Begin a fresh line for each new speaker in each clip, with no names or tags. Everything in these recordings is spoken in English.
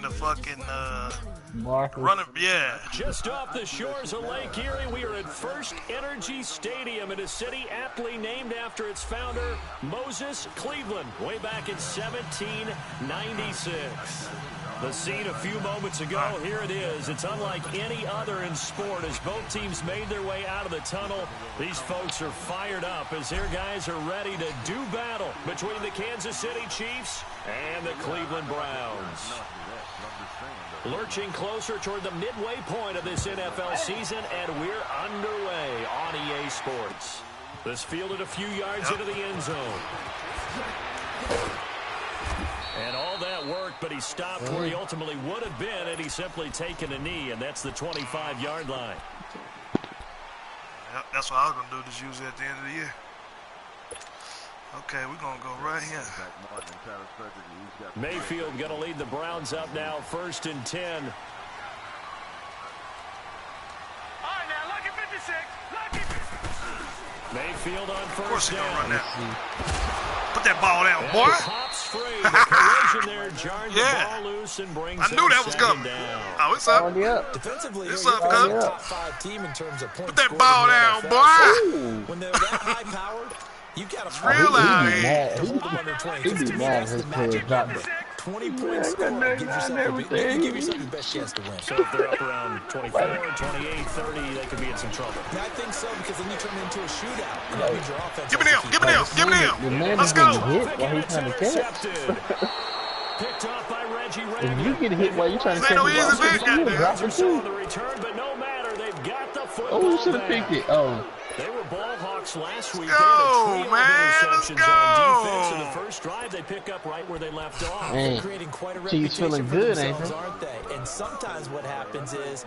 between the fucking
Marcus.
running. Yeah.
Just off the shores of Lake Erie, we are at First Energy Stadium in a city aptly named after its founder, Moses Cleveland, way back in 1796. The scene a few moments ago, here it is. It's unlike any other in sport as both teams made their way out of the tunnel. These folks are fired up as their guys are ready to do battle between the Kansas City Chiefs and the Cleveland Browns. Lurching closer toward the midway point of this NFL season, and we're underway on EA Sports. This fielded a few yards into the end zone. And all that worked, but he stopped where he ultimately would have been had he simply taken a knee, and that's the 25-yard line.
Yep, that's what I was going to do, just use it at the end of the year. Okay, we're going to go right here.
Mayfield going to lead the Browns up now, 1st and 10.
All right, now, lucky 56. Lucky 56.
Mayfield on
Of course
first
he's going to run
down.
that. Put that ball down,
And
boy.
Pops free. The collision there jarred
Yeah.
the ball loose and brings
I knew that was coming.
down.
Oh, it's up.
Defensively,
It's
you're
up,
probably
Cub.
a top 5 team in terms of points.
Put that
scored
ball
in the
down,
NFL.
boy.
So, when they're that high-powered, you got to
real out here.
to hold them under 20.
He'd be mad if his players dropped it.
20-point score. Give yourself the best chance to win.
So if they're up around 24, 28, 30, they could be in some trouble.
Yeah, I think so, because then you turn it into a shootout. And that means your offense
Give me
has
them.
to
Give
keep
me them.
up.
Give me
The
them.
man
Let's
is getting
go.
hit while he's trying to catch.
Intercepted. Picked off by Reggie
If
Reagan.
you get hit while you're trying to
Ain't
catch
no
the
easy
ball,
pick,
you
goddamn.
drop it
Saw
too.
the return, but no matter. They've got the football
Oh, you should have
back.
picked it. Oh.
They were ball hawks last week.
Let's
They had a
go,
trio of
man. Let's
interceptions on
go.
defense in the first drive. They pick up right where they left off.
Man,
Creating quite a
Chiefs feeling
reputation for
good, ain't
themselves,
they?
aren't they? And sometimes what happens is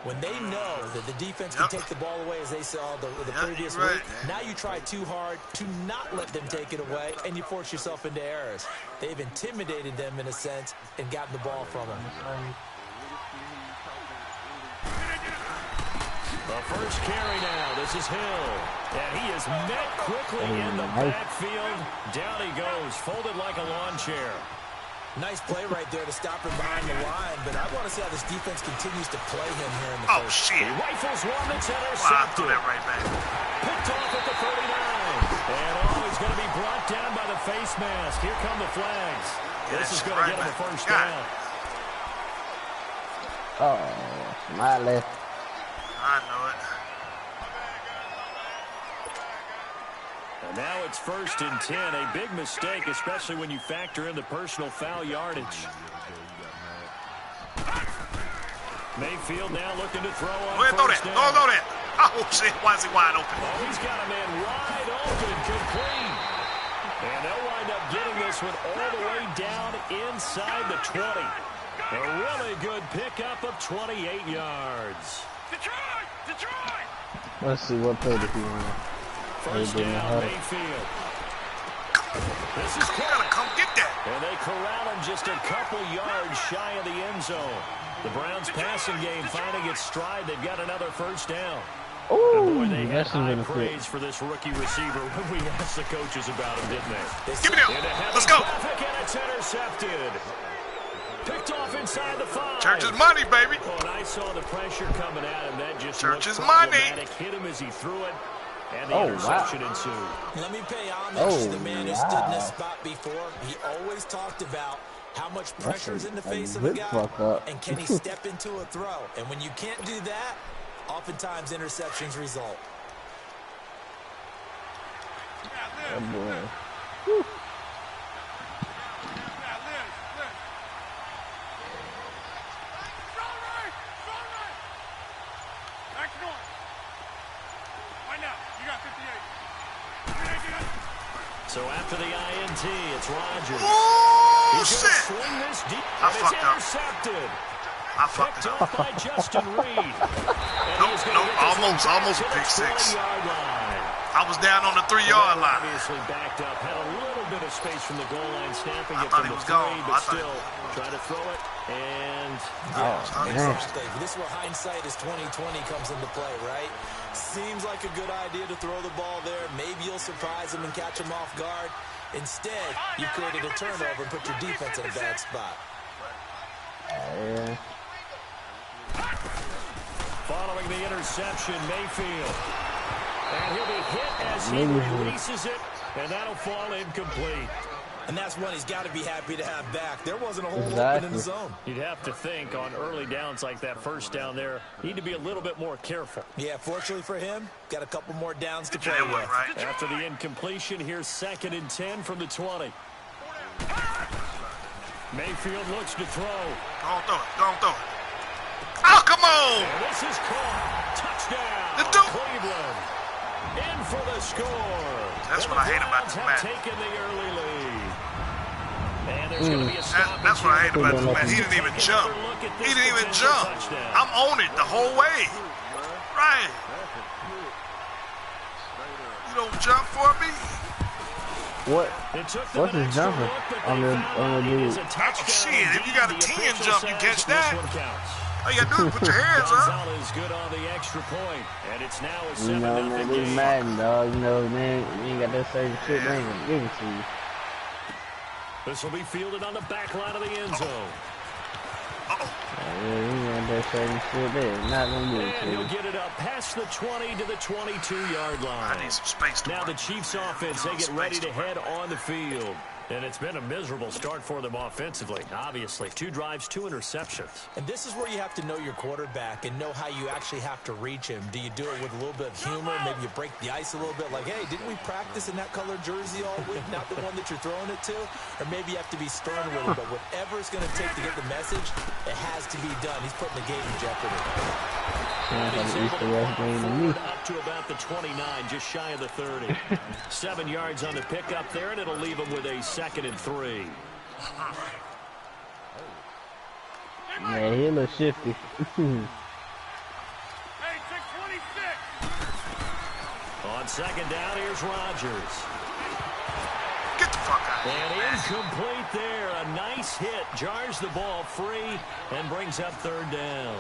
when they know that the defense can take the ball away, as they saw the previous
you're right.
week, now you try too hard to not let them take it away, and you force yourself into errors. They've intimidated them in a sense and gotten the ball from them.
The first carry now. This is Hill. And he is met quickly in the backfield. Down he goes, folded like a lawn chair.
Nice play right there to stop him behind the line, but I want to see how this defense continues to play him here in the
Oh,
first.
shit.
He rifles one that's
Wow, I
intercepted.
threw that right back.
Picked off at the 39. And he's going to be brought down by the face mask. Here come the flags. This is going to get him a first down.
Oh, my left.
I know it.
And now it's 1st and 10. A big mistake, especially when you factor in the personal foul yardage. Mayfield now looking to throw on
Go ahead, throw that.
first down.
Go that. Oh, shit. Why is he wide open?
Oh, he's got a man wide open, complete. And they'll wind up getting this one all the way down inside the 20. A really good pickup of 28 yards.
Detroit! Detroit!
Let's see what play did he run.
First down, Mayfield. This is
You gotta come get that.
and they corral him just a couple yards shy of the end zone. The Browns passing game finding its stride. They've got another first down.
Ooh,
Boy, they had
that's
high
gonna fit.
praise for this rookie receiver when we asked the coaches about him, didn't they?
Give me them.
Into heavy
Let's go.
traffic, and it's intercepted. Picked off inside the 5.
Church's money, baby.
Oh, and I saw the pressure coming at him. That just
Church's
looked
money.
problematic. Hit him as he threw it, and the
Oh,
interception ensued.
Let me pay homage to the man who stood in this
wow.
spot before. He always talked about how much pressure is in the
a
face of a
good
guy,
fuck up.
and can he step into a throw. And when you can't do that, oftentimes interceptions result.
Oh, boy.
Now, Liz. Strong right! Strong right! Back north. Right now, you got 58.
So after the INT, it's Rodgers.
Oh,
He's going to
shit.
swing this deep,
I
and it's
fucked up.
intercepted.
I fucked
Picked
it
off
up.
by Justin Reed. And
Nope,
he's gonna
nope,
get this one
almost
to
a
the
pick six.
20-yard line.
I was down on the 3-yard line.
Obviously backed up, had a little bit of space from the goal line, snapping
I
it
thought
from
he
the
was gone.
3,
I
but
thought he
still trying to throw it. And
man.
Exactly. This is where hindsight is 20/20 comes into play, right? Seems like a good idea to throw the ball there. Maybe you'll surprise him and catch him off guard. Instead, you created a turnover and put your defense in a bad spot.
interception, Mayfield. And he'll be hit as he releases it, and that'll fall incomplete.
And that's one he's got to be happy to have back. There wasn't a hole open in the zone.
You'd have to think on early downs like that first down there, need to be a little bit more careful.
Yeah, fortunately for him, got a couple more downs to play with.
Right.
After the incompletion, here's 2nd and 10 from the 20. Mayfield looks to throw.
Don't throw it. Don't throw it. Oh, come on!
And this is caught. Touchdown,
The dude.
Cleveland. In for the score.
That's what I hate about this match.
Taken the early lead. And there's going to be a stop.
That's what I hate about this match. He didn't even jump. He didn't even jump. I'm on it the whole way. Right. You don't jump for me?
What? What's his jumper on the dude?
Shit, if you got a 10 jump, you catch that. All you gotta do is put your hands up.
Gonzalez good on the extra point, and it's now a 7-0
You know, man, this
game.
Madden, dog. You know, man, you ain't got that certain shit, they ain't gonna give it to you.
This will be fielded on the back line of the end zone.
Yeah, you ain't got that certain shit, they not gonna give it
And
to you.
he'll get it up past the 20 to the 22-yard line.
I need some space to
Now
work.
the Chiefs offense, they get ready to head on the field. And it's been a miserable start for them offensively. Obviously, 2 drives, 2 interceptions.
And this is where you have to know your quarterback and know how you actually have to reach him. Do you do it with a little bit of humor? Maybe you break the ice a little bit like, hey, didn't we practice in that colored jersey all week? Not the one that you're throwing it to? Or maybe you have to be stern with him. But whatever it's going to take to get the message, it has to be done. He's putting the game in jeopardy.
Sounds like an Easter West game to me.
Up to about the 29, just shy of the 30. 7 yards on the pickup there, and it'll leave him with a 2nd and 3.
Yeah, he a little shifty.
Hey, 626.
On 2nd down, here's Rodgers.
Get the fuck out of
And
here, man.
incomplete there. A nice hit. Jars the ball free and brings up 3rd down.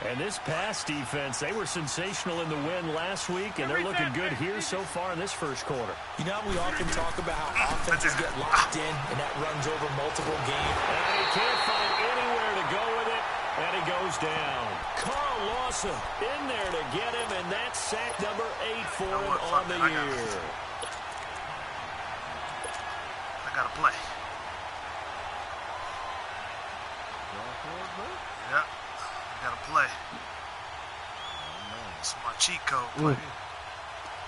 And this pass defense, they were sensational in the win last week, and they're looking good here so far in this first quarter.
You know, we often talk about how offenses get locked in, and that runs over multiple games.
And he can't find anywhere to go with it, and he goes down. Carl Lawson in there to get him, and that's sack number 8 for him on the year.
I gotta play. Yep. Gotta play. It's my cheat code play.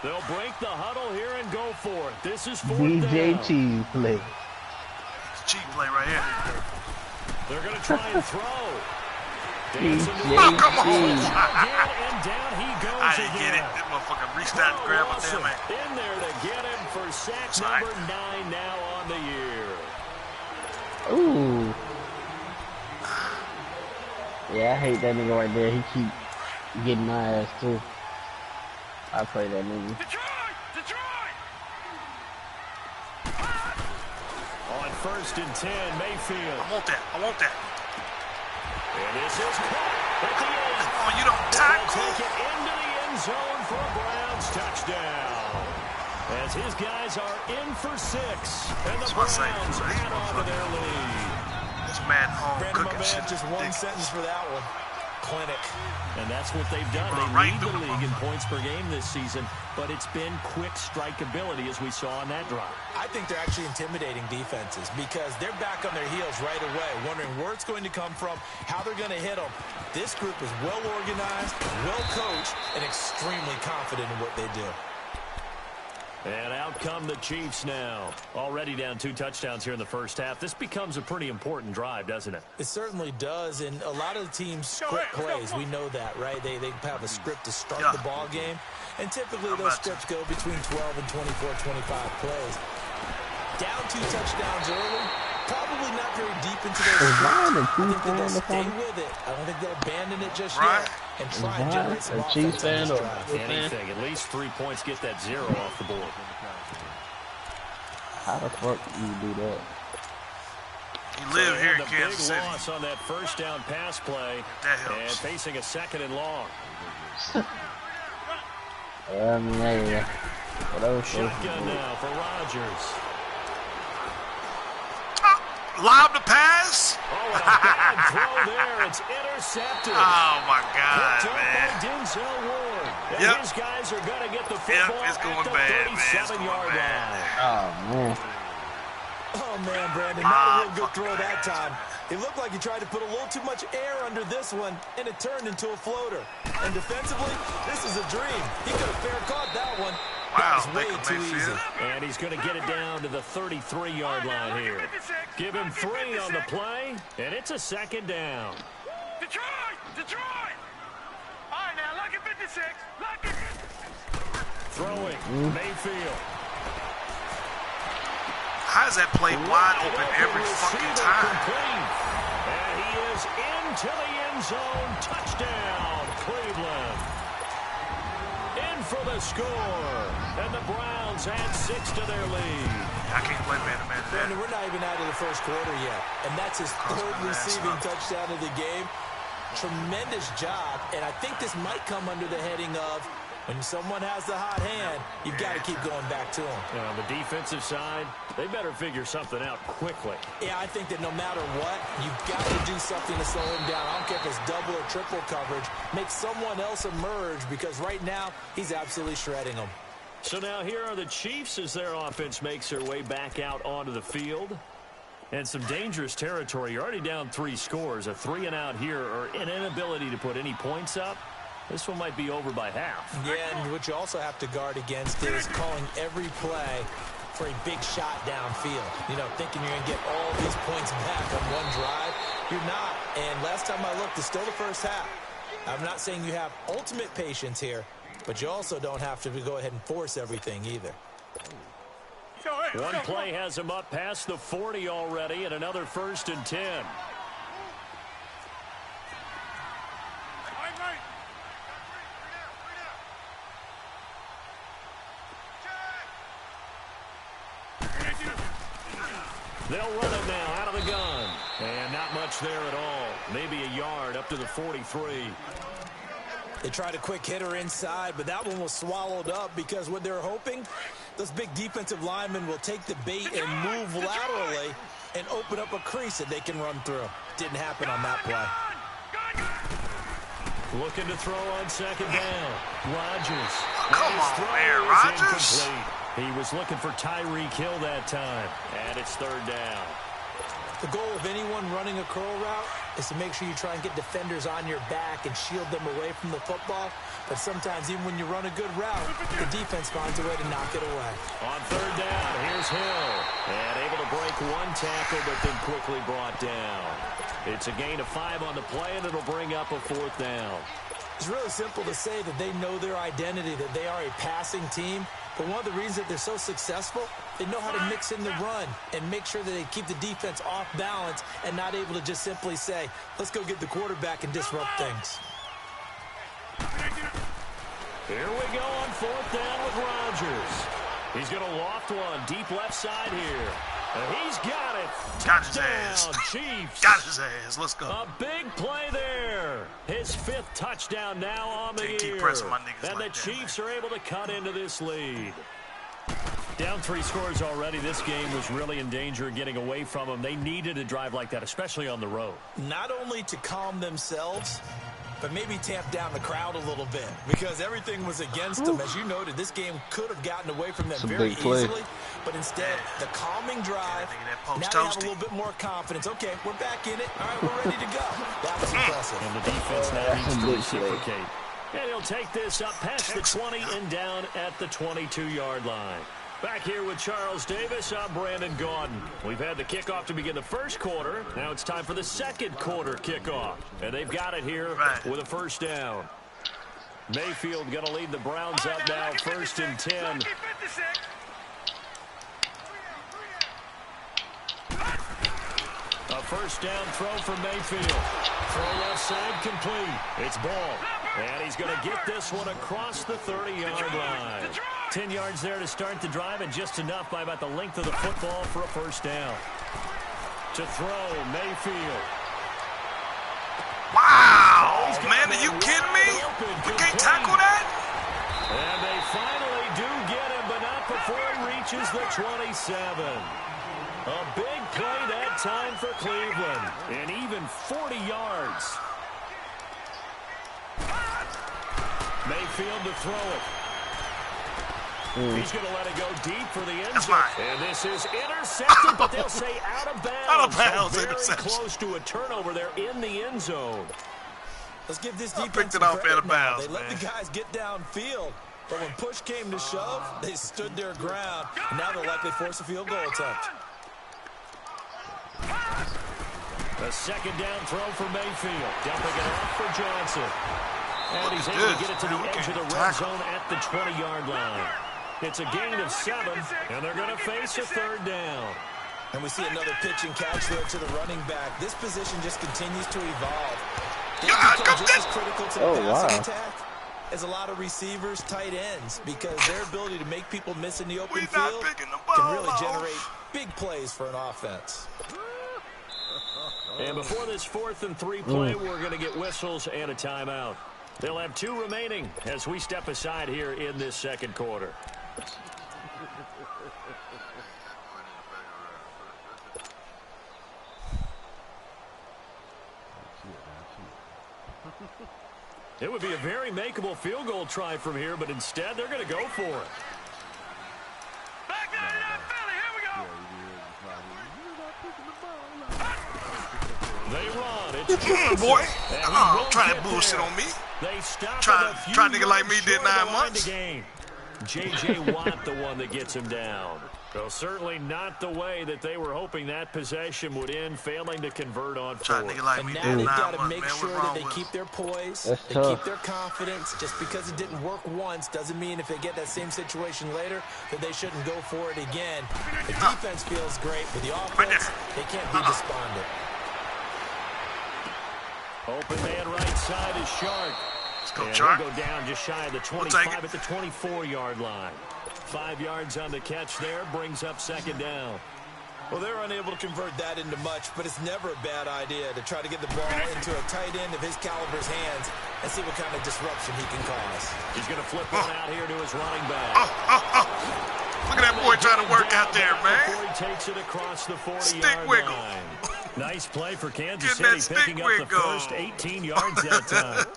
They'll break the huddle here and go for it. This is 4th
DJ
down.
Cheese play.
It's cheat play right here.
They're going to try and throw.
DJ
Oh, come on.
Cheese.
Again, and down he goes
I didn't get it.
again.
This motherfucker reached out and grabbed my damn man.
In there to get him for sack number 9 now on the year.
Ooh. Yeah, I hate that nigga right there. He keep getting my ass too. I play that nigga.
Detroit! Detroit!
On 1st and 10, Mayfield.
I want that. I want that.
And this is caught at the end.
Come on, you don't
They'll
tackle.
take it into the end zone for a Browns touchdown. As his guys are in for 6. And the
That's what I say.
Browns add on to their lead.
This man home
Brandon, my
cooking
man,
shit.
just one sentence for that one. Clinic.
And that's what they've done.
Run
They
right
lead
through
the
the
league in
motherfucker.
points per game this season, but it's been quick strikeability as we saw on that drive.
I think they're actually intimidating defenses because they're back on their heels right away, wondering where it's going to come from, how they're going to hit them. This group is well organized, well coached, and extremely confident in what they do.
And out come the Chiefs now. Already down 2 touchdowns here in the first half. This becomes a pretty important drive, doesn't it?
It certainly does, and a lot of the teams script plays. We know that, right? They have a script to start the ball game, and typically those scripts go between 12 and 24, 25 plays. Down 2 touchdowns early, probably not very deep into their script. I think that they'll stay with it. I don't think they'll abandon it just yet and try and generate some offense on this drive.
Anything. At least 3 points get that 0 off the board.
How the fuck do you do that?
You live here in
The
Kansas
big
City.
loss on that first down pass play.
That helps.
And facing a 2nd and long.
I mean, hey, whatever.
Shotgun now for Rodgers.
lob the pass.
Oh, and a bad throw there. It's intercepted.
Oh, my God,
Picked up
man.
by Denzel Ward. And
Yep.
these guys are going to get the football
It's going
at the
bad, man. It's going
37-yard
bad.
line.
Oh, man.
Oh, man, Brandon, not a real good throw that time. It looked like he tried to put a little too much air under this one, and it turned into a floater. And defensively, this is a dream. He could have fair caught that one.
Wow,
That was way too easy.
And he's going to get it down to the 33-yard line here. Give him 3 on the play, and it's a second down.
Detroit! Detroit! All right, now, look at 56. Look at...
Throwing, Mayfield.
How is that play wide open every fucking
Receiver
time?
complete. And he is into the end zone. Touchdown, Cleveland. In for the score. And the Browns add 6 to their lead.
I can't play man-to-man to that.
Brandon, we're not even out of the first quarter yet, and that's his third receiving touchdown of the game. Tremendous job, and I think this might come under the heading of when someone has the hot hand, you've got to keep going back to him.
On the defensive side, they better figure something out quickly.
Yeah, I think that no matter what, you've got to do something to slow him down. I don't care if it's double or triple coverage. Make someone else emerge, because right now, he's absolutely shredding them.
So now here are the Chiefs as their offense makes their way back out onto the field. And some dangerous territory. You're already down 3 scores. A 3-and-out here, or an inability to put any points up. This one might be over by half.
Yeah, and what you also have to guard against is calling every play for a big shot downfield. You know, thinking you're going to get all these points back on one drive. You're not. And last time I looked, it's still the first half. I'm not saying you have ultimate patience here, but you also don't have to go ahead and force everything either.
One play has him up past the 40 already, and another 1st and 10. They'll run it now out of the gun. And not much there at all. Maybe a yard up to the 43.
They tried a quick hitter inside, but that one was swallowed up because what they're hoping, those big defensive linemen will take the bait and move laterally and open up a crease that they can run through. Didn't happen on that play.
Looking to throw on second down. Rodgers.
Come on, man, Rodgers.
He was looking for Tyreek Hill that time. And it's 3rd down.
The goal of anyone running a curl route is to make sure you try and get defenders on your back and shield them away from the football. But sometimes even when you run a good route, the defense finds a way to knock it away.
On 3rd down, here's Hill. And able to break 1 tackle, but then quickly brought down. It's a gain of 5 on the play, and it'll bring up a 4th down.
It's really simple to say that they know their identity, that they are a passing team. But one of the reasons that they're so successful, they know how to mix in the run and make sure that they keep the defense off balance and not able to just simply say, let's go get the quarterback and disrupt things.
Here we go on 4th down with Rodgers. He's going to loft one deep left side here. And he's got it.
Got his ass.
Chiefs.
Got his ass. Let's go.
A big play there. His 5th touchdown now on the
Keep
year.
pressing my niggas
And
like
the
that,
Chiefs are able to cut into this lead. Down 3 scores already. This game was really in danger of getting away from them. They needed a drive like that, especially on the road.
Not only to calm themselves, but maybe tamp down the crowd a little bit because everything was against them. As you noted, this game could have gotten away from them very easily, but instead, the calming drive, now they have a little bit more confidence. Okay, we're back in it. All right, we're ready to go. That was impressive.
And the defense now needs to reciprocate. And he'll take this up past the 20 and down at the 22-yard line. Back here with Charles Davis, I'm Brandon Gaudin. We've had the kickoff to begin the first quarter. Now it's time for the second quarter kickoff. And they've got it here with a 1st down. Mayfield going to lead the Browns up now, 1st and 10. A 1st down throw for Mayfield. Throw left side complete. It's Ball. And he's going to get this one across the 30-yard line. 10 yards there to start the drive, and just enough by about the length of the football for a 1st down. To throw, Mayfield.
Wow! Man, are you kidding me? We can't tackle that?
And they finally do get him, but not before he reaches the 27. A big play that time for Cleveland. And even 40 yards. Mayfield to throw it. He's going to let it go deep for the end zone. And this is intercepted, but they'll say out of bounds.
Out of bounds,
so
interception.
very close to a turnover there in the end zone.
Let's give this
I
defense
picked it
some
off
credit
out of
now.
bounds,
They let the guys get downfield, but when push came to shove, they stood their ground. And now they'll likely force a field goal attempt.
A second down throw for Mayfield. Dumping it off for Johnson. And he's able to get it to the edge of the red zone at the 20-yard line. It's a gain of 7, and they're going to face a third down.
And we see another pitch and catch there to the running back. This position just continues to evolve. They become just as critical to the passing attack as a lot of receivers, tight ends, because their ability to make people miss in the open field can really generate big plays for an offense.
And before this 4th and 3 play, we're going to get whistles and a timeout. They'll have 2 remaining as we step aside here in this second quarter. It would be a very makeable field goal try from here, but instead they're going to go for it.
Back down to that Philly. Here we go.
They run. It's
boy. Trying to bullshit on me.
They stop
Try nigga like me did 9 months.
J.J. Watt the one that gets him down. Well, certainly not the way that they were hoping that possession would end, failing to convert on fourth.
And now they've got to make sure that they keep their poise, they keep their confidence. Just because it didn't work once doesn't mean if they get that same situation later that they shouldn't go for it again. The defense feels great, but the offense, they can't be despondent.
Open man right side is Shark. And he'll go down just shy of the 25 at the 24-yard line. 5 yards on the catch there, brings up second down.
Well, they're unable to convert that into much, but it's never a bad idea to try to get the ball into a tight end of his caliber's hands and see what kind of disruption he can cause.
He's going to flip one out here to his running back.
Look at that boy trying to work out there, man.
Before he takes it across the 40-yard
stick wiggle.
line. Nice play for Kansas City, picking up the first 18 yards that time.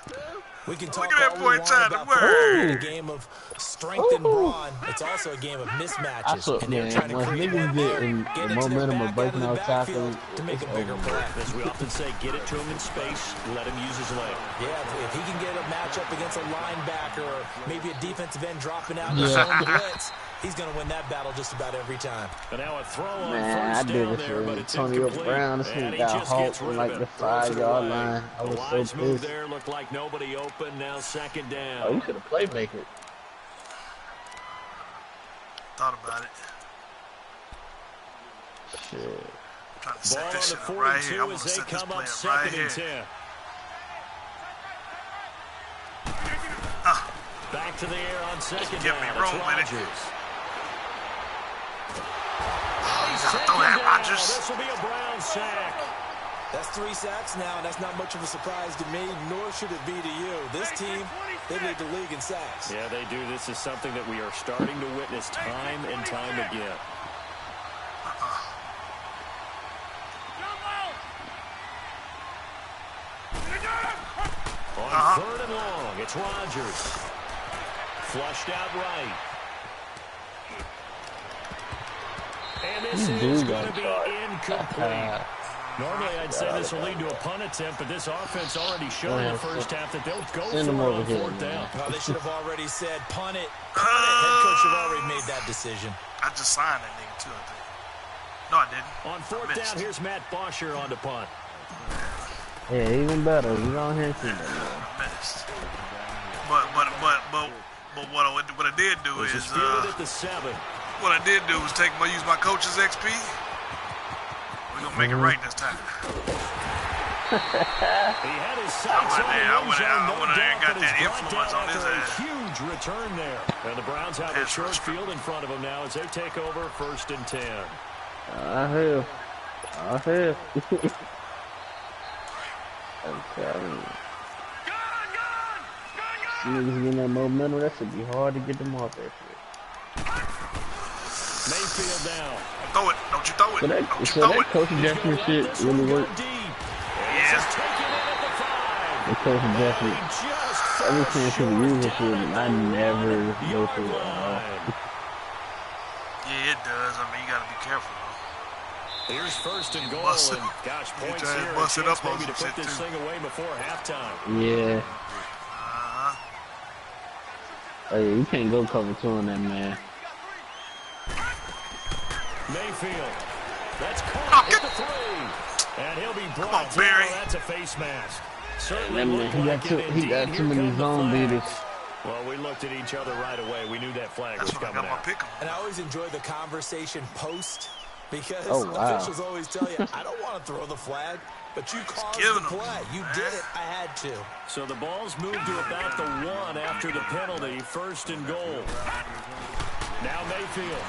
We can talk all we want about football, a game of strength and brawn. It's also a game of mismatches. And they're trying to create more get it to their back out of the backfield to make a bigger play.
As we often say, get it to him in space, let him use his leg.
Yeah, if he can get a matchup against a linebacker or maybe a defensive end dropping out in the zone blitz, he's going to win that battle just about every time.
And now a throw on first down there, but it's incomplete.
Brown, this
and he
got
just gets
halt
rid
like
of
the
it. Throws it
5-yard
away.
line. I was so
Wise move
pissed.
there, looked like nobody open. Now second down.
Oh, you could have playmaker it.
Thought about it.
Shit.
Trying to set
Ball on
this
the
shit up right
42
here. I want
as
to
they
set this
come
play
up
up right
second and
here.
10. Back to the air on second
Get
down.
me
It's
wrong with it.
Rodgers.
You gotta throw that, Rodgers.
This will be a Brown sack.
That's 3 sacks now, and that's not much of a surprise to me, nor should it be to you. This team, they lead the league in sacks.
Yeah, they do. This is something that we are starting to witness time and time again. On third and long, it's Rodgers. Flushed out right. And this is going to be incomplete. Normally, I'd say this will lead to a punt attempt, but this offense already showed in the first half that they'll go for it on fourth down.
Well, they should have already said, punt it. Head coach should have already made that decision.
I just signed that nigga, too, I think. No, I didn't.
On fourth down, here's Matt Bosher on the punt.
Yeah, even better. We don't hear from that.
I missed. But what I did do is
at the 7.
what I did do was use my coach's XP. We're gonna make it right this time.
He had his sights on the end zone, no doubt,
got
but
that
he's brought
influence
down
on his
after
ass.
a huge return there. And the Browns have a short field in front of them now as they take over first and 10.
I hear. Niggas getting that momentum, that should be hard to get them off that shit.
backfield now.
Throw it. Don't you throw it. Don't you
So
throw
that
it.
coach adjustment shit really worked.
Yeah.
The coach adjustment. Ever since the usual shit, I never go through it at all.
Yeah, it does. I mean, you gotta be careful though.
Here's first and goal,
Bust it.
and gosh,
You
points
try to
here.
bust
A
it up
chance
on
maybe to
some
put
shit,
this
too.
thing away before halftime.
Yeah.
Uh-huh.
Oh, yeah, you can't go cover 2 on that, man.
Mayfield. That's
Oh,
caught
get-
with the 3. And he'll be brought
on,
down.
Barry.
That's a face mask. Certainly
That man,
looked
he
like
got
it.
he got
Indeed,
too
here
many
come the
zone
flags.
beaters.
Well, we looked at each other right away. We knew that flag
That's
was
when I
coming
got my
out.
pick 'em.
And I always enjoy the conversation post because
Oh, wow.
officials always tell you, I don't want to throw the flag, but you caused the
giving 'em,
play. You
man.
did it. I had to.
So the ball's moved to about the 1 after the penalty. First and goal. Now Mayfield.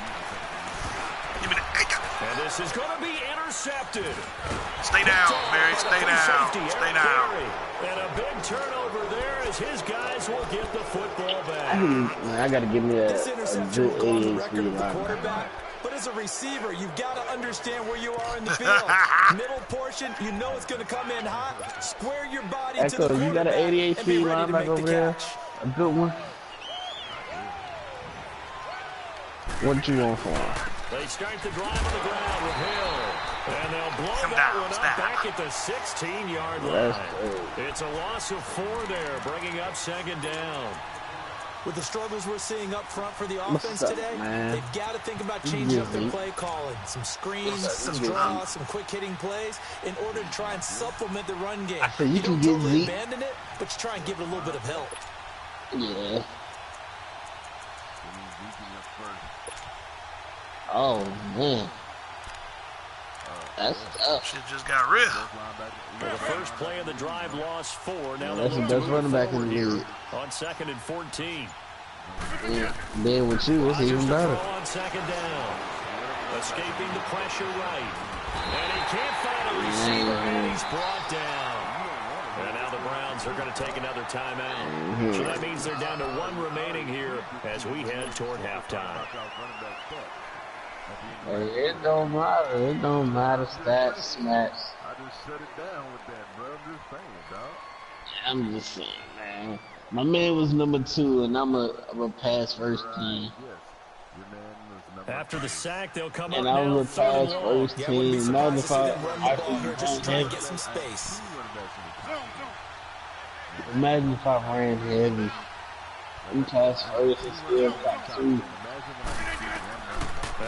Give me the.
And this is going to be intercepted.
Stay down, Barry. Stay down.
Safety,
Stay
Eric
down.
Berry. And a big turnover there as his guys will get the football back.
I gotta give me a
This interception
good
will go on the
88
record
speed
of the
line.
quarterback. But as a receiver, you've got to understand where you are in the field. Middle portion, you know it's going to come in hot. Square your body to the
Echo, you got an
quarterback
88
and be
speed
ready
line
to
back
make
over
the
there?
catch.
A good one. What you want for him?
They start the drive on the ground with Hill. And they'll blow
Come
that
down,
one up
snap.
back at the 16-yard line.
That's good.
It's a loss of 4 there, bringing up second down.
With the struggles we're seeing up front for the
What's
offense
up,
today,
man?
they've got to think about
You
changing up
give
their
me-
play calling. Some screens, some
You give me-
draws, some quick-hitting plays in order to try and supplement the run game.
I said you can
don't
get
totally
Zeke.
abandon it, but you try and give it a little bit of help.
Yeah. Oh, man. That's tough.
Shit just got real.
For the first play of the drive, lost 4. Now
That's the
they'll
best
move
running back in
forward
the
here
league.
on 2nd and 14.
Yeah. Being with you, it's even
Rodgers to
better.
throw on second down. Escaping the pressure right. And he can't find a receiver, and he's brought down. And now the Browns are going to take another timeout. So that means they're down to 1 remaining here as we head toward halftime.
Hey, it don't matter. It don't matter. Stats, smacks.
I just shut it down with that, bro. I'm just saying, dog.
I'm just saying, man. My man was number 2, and I'm a pass first team.
Yes. Your man was number
After the sack, they'll come up
And I
now
was a
third and
pass
long.
first
Yeah, I wouldn't be
team.
surprised to see
Magnify.
them run the ball here just to try and get some space.
Imagine if I ran heavy. I'm pass first and still got 2.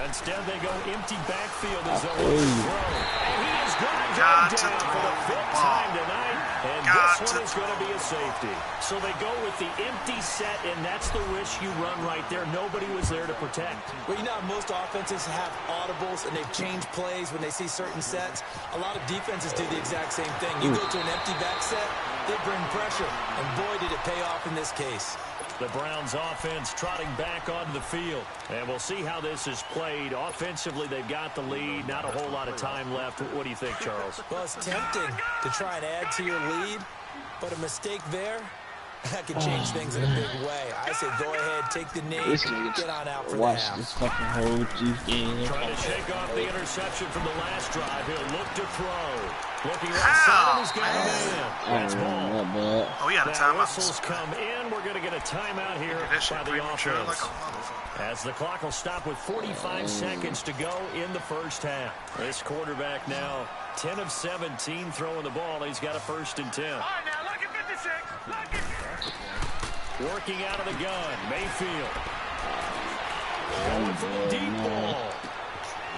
Instead, they go empty backfield as though
Hey.
it's throw. And he is going to go
Got to
down for the
throw
5th
the ball.
time tonight. And
Got
this
to
one is going to be a safety. So they go with the empty set, and that's the risk you run right there. Nobody was there to protect.
Well, you know how most offenses have audibles and they've changed plays when they see certain sets. A lot of defenses do the exact same thing. You go to an empty back set, they bring pressure. And boy, did it pay off in this case.
The Browns offense trotting back onto the field. And we'll see how this is played. Offensively, they've got the lead. Not a whole lot of time left. What do you think, Charles?
Well, it's tempting to try and add to your lead, but a mistake there, that could change things in a big way. I say go ahead, take the knee,
This nigga
get on out for the
watch
half.
this fucking whole Chiefs game.
Trying to shake off the interception from the last drive. He'll look to throw. Looking right side, and he's got it in. That's ball.
Not bad.
Oh, he had a
Now
timeout.
whistles come in. We're going to get a timeout here
That shit
by the
premature like
offense.
a motherfucker.
As the clock will stop with 45 seconds to go in the first half. This quarterback now 10 of 17 throwing the ball. He's got a 1st and 10.
All right, now look at 56. Look at
Working out of the gun, Mayfield. Going for the deep ball.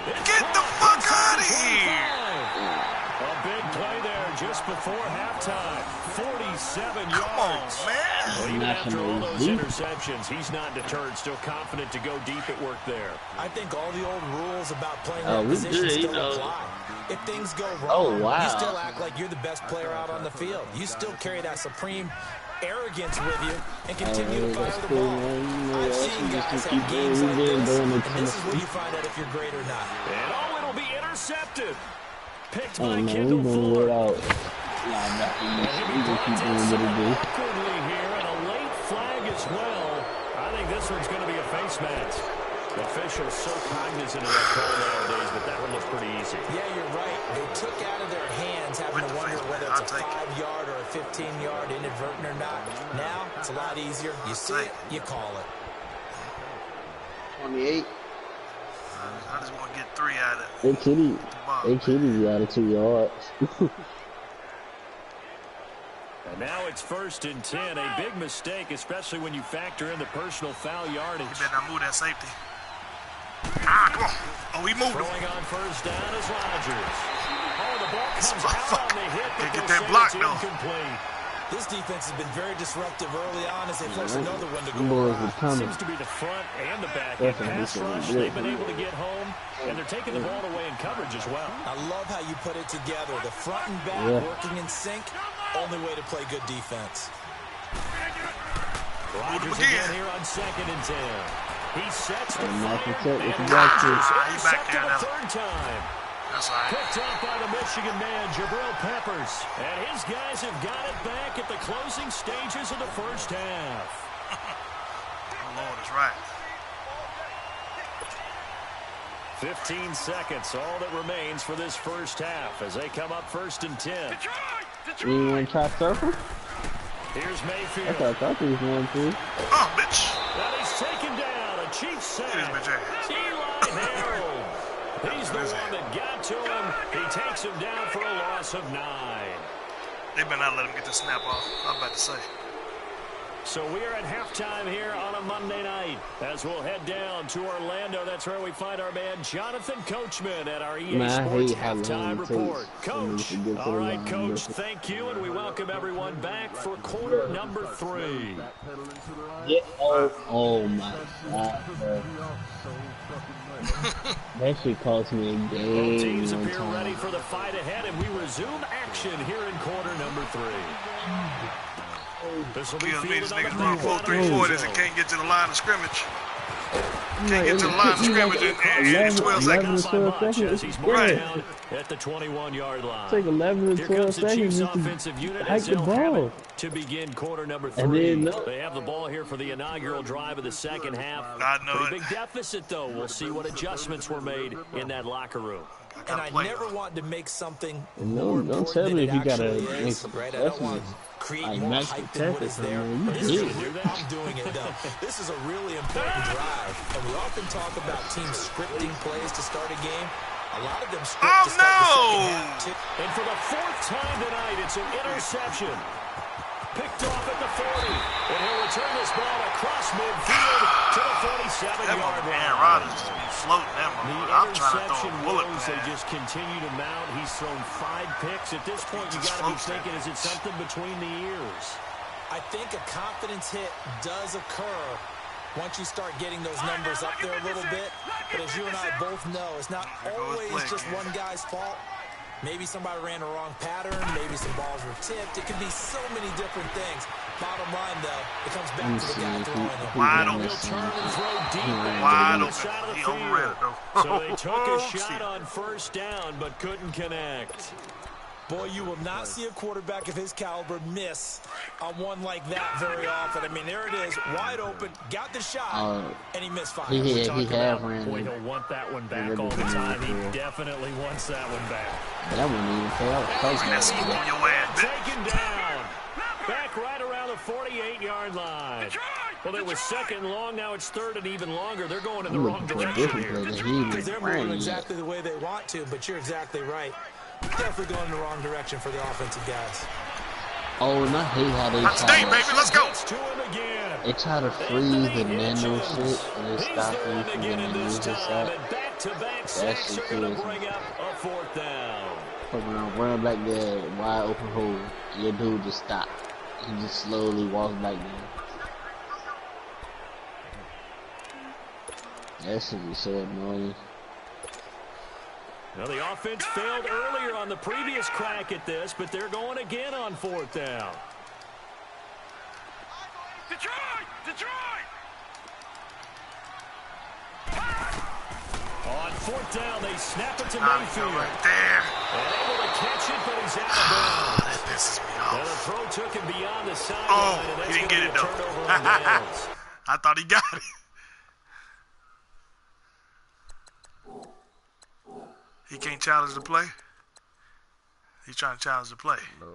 It's
Get the
caught
fuck out of
inside the
here!
25. A big play there just before halftime. 47
Come on,
yards.
man.
Well, even
Not
after all those
deep.
interceptions, he's not deterred, still confident to go deep at work there.
I think all the old rules about playing
Oh,
that
we
position
good,
still
you know.
apply. If things go wrong,
Oh, wow.
you still act like you're the best player out on the field. You still carry that supreme arrogance with you and continue to fire the ball. I've seen guys have games like this, and this is where you find out if you're great or not.
And oh, it'll be intercepted. Picked
Oh,
by
man, we
Kendall
gonna
Fuller.
let out. We gonna keep doing what it do.
Awkwardly here, and a late flag as well. I think this one's going to be a face mask. Officials so cognizant of that call nowadays, but that one looks pretty easy.
Yeah, you're right. They took out of their hands having to wonder whether it's a 5-yard or a 15-yard inadvertent or not. Now, it's a lot easier. You see it, you call it.
28.
I just want to get 3 out of it.
They kidded you out of 2 yards.
And now it's 1st and 10. A big mistake, especially when you factor in the personal foul yardage.
You better not move that safety. Ah, come on. Oh, he moved him.
Throwing on 1st down is Rodgers. Oh, the ball comes out on the hit.
Can't get that block, though.
Incomplete.
This defense has been very disruptive early on as they force another one to go
around.
Seems to be the front and the back end pass rush. They've been able to get home, and they're taking the ball away in coverage as well.
I love how you put it together. The front and back working in sync. Only way to play good defense.
Rodgers again here on 2nd and 10. He sets the fire, and
he's back there now.
3rd time.
That's all right.
Picked off by the Michigan man, Jabril Peppers. And his guys have got it back at the closing stages of the 1st half.
Oh, Lord is right.
15 seconds, all that remains for this 1st half as they come up 1st and 10.
You want to try circle?
Here's Mayfield.
I thought he was going to.
Oh, bitch.
And he's taken down. A Chiefs sack. Eli Harold. He's the one that got to him. He takes him down for a loss of 9.
They better not let him get the snap off. I'm about to say.
So we are at halftime here on a Monday night as we'll head down to Orlando. That's where we find our man Jonathan Coachman at our EA Sports Halftime Report. Coach, all right, Coach, thank you, and we welcome everyone back for quarter number 3.
Yeah, oh my God, bro. That shit cost me a game.
Both teams appear ready for the fight ahead, and we resume action here in quarter number 3. This will be
these niggas run 4-3-40s and can't get to the line of scrimmage. Can't get to the line of scrimmage in 12 seconds.
As he's marked down at the 21-yard line.
Take 11 to 12 seconds
to
hike the ball.
To begin quarter number 3. They have the ball here for the inaugural drive of the 2nd half. Pretty big deficit, though. We'll see what adjustments were made in that locker room.
And I never want to make something
more don't tell me if you got to make some
right? I don't want to create more hype than what is there. I'm doing it, though. This is a really important drive. And we often talk about teams scripting plays to start a game. A lot of them script to start the second half, too.
And for the 4th time tonight, it's an interception. Picked off at the 40. And he'll return this ball across midfield to the 47-yard line.
Aaron Rodgers just be floating them. I'm trying to throw a bullet pass.
They just continue to mount. He's thrown 5 picks. At this point, you got to be thinking, is it something between the ears?
I think a confidence hit does occur once you start getting those numbers up there a little bit. But as you and I both know, it's not always just one guy's fault. Maybe somebody ran the wrong pattern. Maybe some balls were tipped. It could be so many different things. Bottom line, though, it comes back to the guy throwing them.
Wide open.
He'll turn and throw deep
Wide
back to the side of the field. So they took a shot on 1st down, but couldn't connect.
Boy, you will not see a quarterback of his caliber miss on one like that very often. I mean, there it is, wide open, got the shot, and he missed 5.
He have ran.
Boy, he'll want that one back all the time. He definitely wants that one back.
That one even fell.
Taken down. Back right around the 48-yard line. Well, it was 2nd and long. Now it's 3rd and even longer. They're going in the wrong direction here.
Because they're moving exactly the way they want to, but you're exactly right. Definitely going in the wrong direction for the offensive guys.
Oh, and I hate how they try to freeze the nano shit and they stop him from getting used to that. That shit kills me. Fucking around, running back there, wide open hole. Your dude just stopped. He just slowly walks back there. That should be so annoying.
Well, the offense failed earlier on the previous crack at this, but they're going again on 4th down.
Detroit!
On 4th down, they snap it to Mayfield.
Right there.
And able to catch it, but he's out of bounds.
That pisses me off.
And the throw took him beyond the sideline.
He didn't get it, though. I thought he got it. He can't challenge the play. He's trying to challenge the play.
No,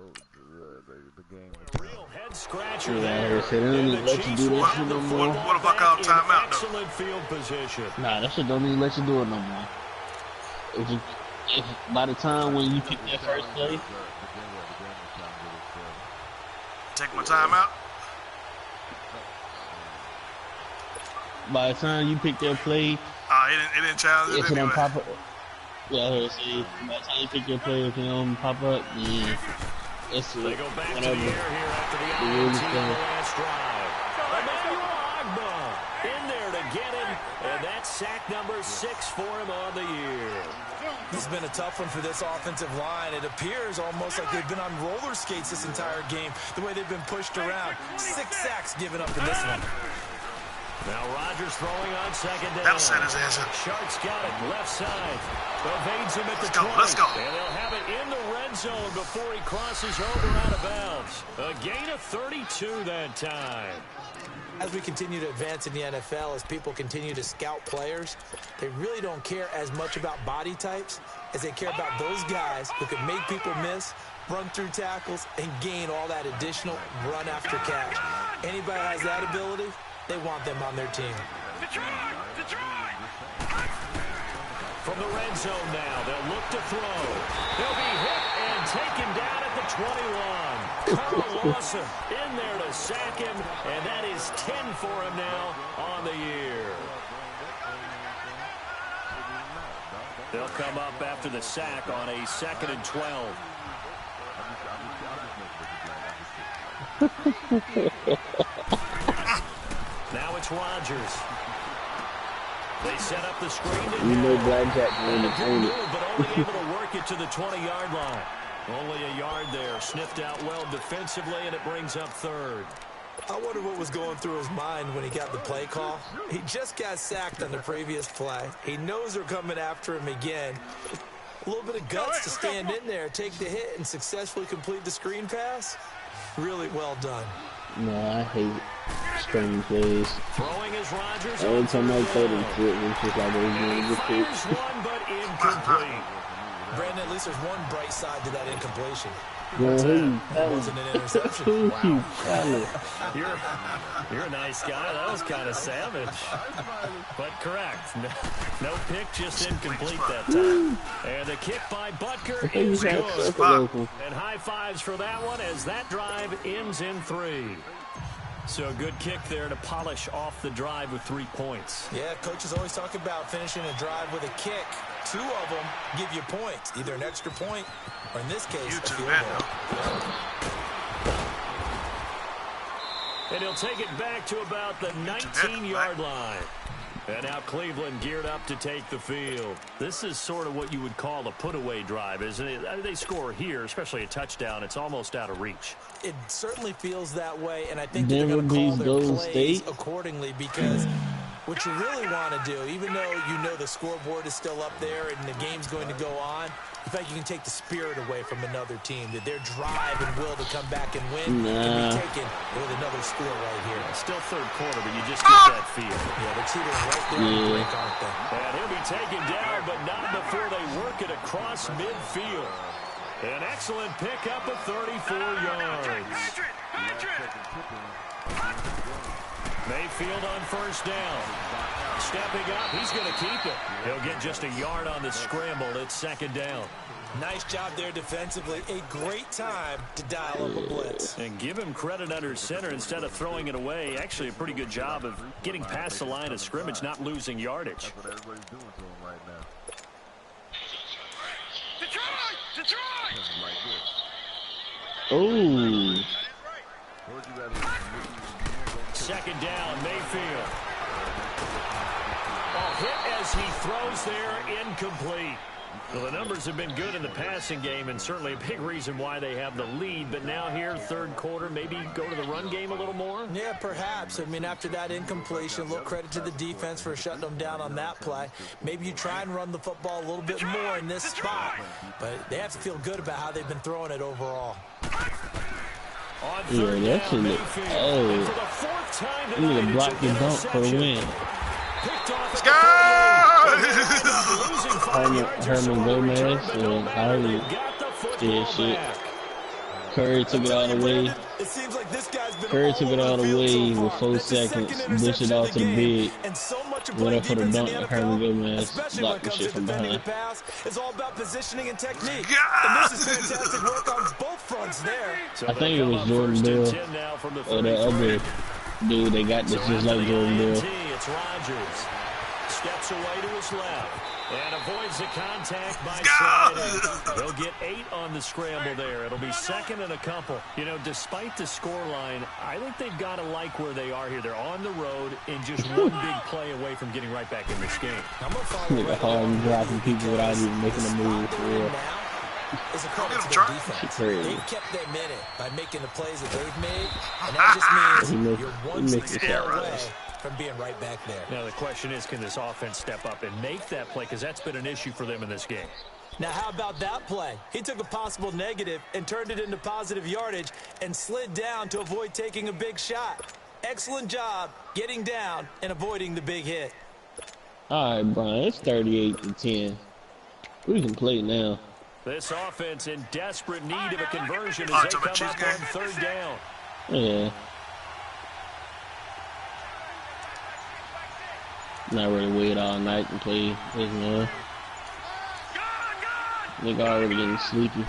the game is
Real head scratcher
Yeah,
there.
they don't
And
need
the
to let you
Chiefs
do that
will
shit
have
no
the
more.
football
What if I call
back in
timeout, though?
excellent field position.
Nah, that shit don't even let you do it no more. If by the time when you pick that first play,
Take my timeout.
by the time you pick that play,
It didn't challenge it
if it don't
anyway.
pop up, yeah, I heard say, by the time you pick your play, if it don't pop up, yeah, it's
They go back to the
whatever.
air here after the
The
INT
rules
on the
say.
last drive. Emmanuel Ogbah in there to get him, and that's sack number 6 for him on the year.
It's been a tough one for this offensive line. It appears almost like they've been on roller skates this entire game, the way they've been pushed around. 6 sacks given up in this one.
Now Rodgers throwing on second down.
That'll set his ass up.
Sharks got it, left side. Evades him at the 20.
Let's go.
And they'll have it in the red zone before he crosses over out of bounds. A gain of 32 that time.
As we continue to advance in the NFL, as people continue to scout players, they really don't care as much about body types as they care about those guys who can make people miss, run through tackles, and gain all that additional run after catch. Anybody has that ability, they want them on their team.
From the red zone now, they'll look to throw. They'll be hit and taken down at the 21. Carl Lawson in there to sack him, and that is 10 for him now on the year. They'll come up after the sack on a 2nd and 12. Now it's Rodgers. They set up the screen.
You know Blackjack will entertain it.
But only able to work it to the 20-yard line. Only a yard there. Sniffed out well defensively, and it brings up 3rd.
I wonder what was going through his mind when he got the play call. He just got sacked on the previous play. He knows they're coming after him again. A little bit of guts to stand in there, take the hit, and successfully complete the screen pass. Really well done.
No, I hate screen plays.
Throwing is Rodgers.
Every time I throw them shit, it's just like they're doing a good pick.
Fires one, but incomplete.
Brandon, at least there's one bright side to that incompletion.
Man, who you
It
telling?
wasn't an interception.
Who you telling?
You're a nice guy. That was kind of savage. But correct. No pick, just incomplete that time. And the kick by Butker is good. And high fives for that one as that drive ends in 3. So a good kick there to polish off the drive with 3 points.
Yeah, coaches always talk about finishing a drive with a kick. 2 of them give you points, either an extra point or, in this case, a field goal.
And he'll take it back to about the 19-yard line. And now Cleveland geared up to take the field. This is sort of what you would call a put-away drive, isn't it? They score here, especially a touchdown. It's almost out of reach.
It certainly feels that way, and I think they're going to call their plays accordingly because what you really want to do, even though you know the scoreboard is still up there and the game's going to go on, in fact, you can take the spirit away from another team, that their drive and will to come back and win can be taken with another score right here.
Still 3rd quarter, but you just get that feel.
Yeah, they're teetering right there on the brink, aren't they?
And he'll be taken down, but not before they work it across midfield. An excellent pickup of 34 yards. Mayfield on 1st down. Stepping up, he's going to keep it. He'll get just a yard on the scramble. It's 2nd down.
Nice job there defensively. A great time to dial up a blitz.
And give him credit under center instead of throwing it away. Actually, a pretty good job of getting past the line of scrimmage, not losing yardage.
That's what everybody's doing to him right now.
Detroit!
Like this.
Oh.
Where'd you rather
2nd down, Mayfield. A hit as he throws there, incomplete. Well, the numbers have been good in the passing game and certainly a big reason why they have the lead. But now here, 3rd quarter, maybe go to the run game a little more?
Yeah, perhaps. I mean, after that incompletion, a little credit to the defense for shutting them down on that play. Maybe you try and run the football a little bit more in this spot. But they have to feel good about how they've been throwing it overall.
On 3rd down, Mayfield. And for the 4th time
you need
tonight,
to block
it's
the
an
dunk for a
interception.
win.
picked off at the 30.
Herman Gomez and Harley did shit. Curry took it all the way.
It seems like this guy's been
Curry took it all the way with 4 seconds, dished it off to the big. Went up for the dunk, and Herman Gomez blocked the shit from behind.
It's all about positioning and technique. And this is fantastic work on both fronts there.
I think it was Jordan Bill or the other dude they got this just like Jordan Bill.
It's Rodgers. Steps away to his left and avoids the contact by sliding. He'll get 8 on the scramble there. It'll be second and a couple. You know, despite the scoreline, I think they've got to like where they are here. They're on the road and just one big play away from getting right back in this game.
Nigga hard dropping people without even making a move for real.
It's a credit to their defense. They've kept them in it by making the plays that they've made, and that just means you're one step away from being right back there.
Now the question is, can this offense step up and make that play? Because that's been an issue for them in this game.
Now how about that play? He took a possible negative and turned it into positive yardage and slid down to avoid taking a big shot. Excellent job getting down and avoiding the big hit.
All right, Brian, it's 38-10. We can play now.
This offense in desperate need of a conversion as they come up on 3rd down.
Yeah. Not really wait all night and play this man. Nigga already getting sleepy.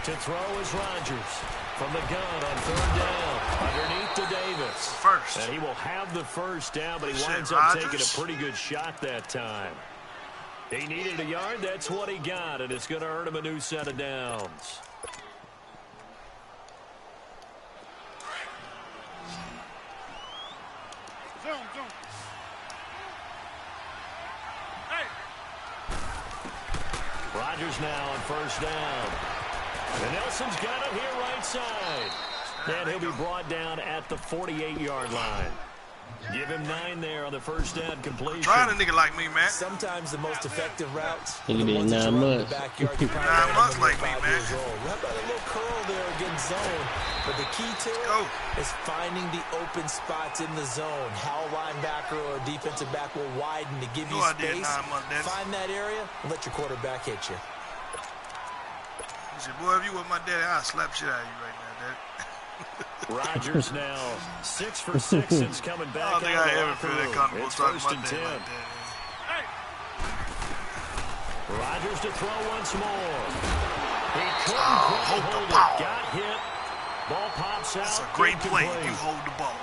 To throw is Rodgers from the gun on 3rd down. Underneath to Davis.
First.
And he will have the first down, but he winds up taking a pretty good shot that time. He needed a yard. That's what he got, and it's going to earn him a new set of downs. Rodgers now on 1st down. And Nelson's got it here right side. And he'll be brought down at the 48-yard line. Give him 9 there on the 1st down completion.
Trying a nigga like me, man.
Sometimes the most effective routes.
He did 9 months.
9 months like me, man.
How about a little curl there against zone? But the key to it is finding the open spots in the zone. How a linebacker or a defensive back will widen to give you space. Find that area and let your quarterback hit you.
He said, boy, if you were my daddy, I'd slap shit out of you right now, Dad.
Rodgers now 6 for 6 since coming back.
I don't think I ever feel that comfortable talking about that like that.
Rodgers to throw once more. He couldn't quite hold it. Got hit. Ball pops out.
It's a great play. You hold the ball.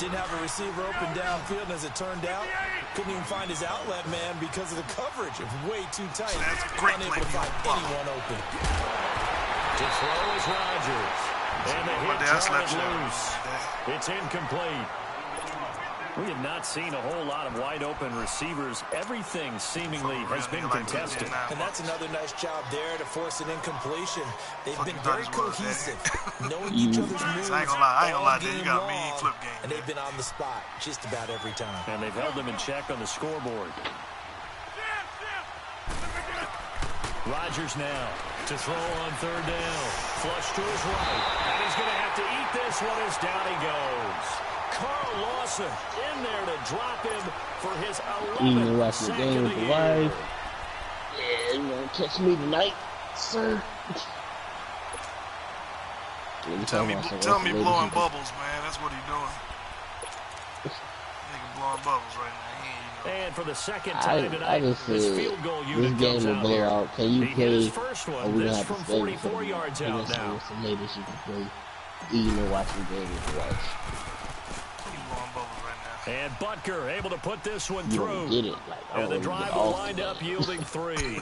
Didn't have a receiver open downfield, and as it turned out, couldn't even find his outlet man because of the coverage. It was way too tight.
That's a great play.
Unable to find anyone open.
To throw is Rodgers. And the hit drives loose. It's incomplete. We have not seen a whole lot of wide-open receivers. Everything seemingly has been contested.
And that's another nice job there to force an incompletion. They've been very cohesive, knowing each other's moves.
I ain't gonna lie, Dad. You got a mean flip game.
And they've been on the spot just about every time.
And they've held them in check on the scoreboard. Rodgers now to throw on 3rd down. Flush to his right. And he's going to have to eat this one as down he goes. Carl Lawson in there to drop him for his 11th sack of the year.
Yeah, you gonna catch me tonight, sir?
Tell me blowing bubbles, man. That's what he's doing. Nigga blowing bubbles right now.
And for the second time tonight,
this
field goal unit
game will blow out. Can you play?
First
Or
one,
we
this
have
from
to
44 yards out now.
So maybe she can play. Eating and watching the game with watch.
And Butker able to put this one through.
Get it.
And the drive will wind up yielding 3.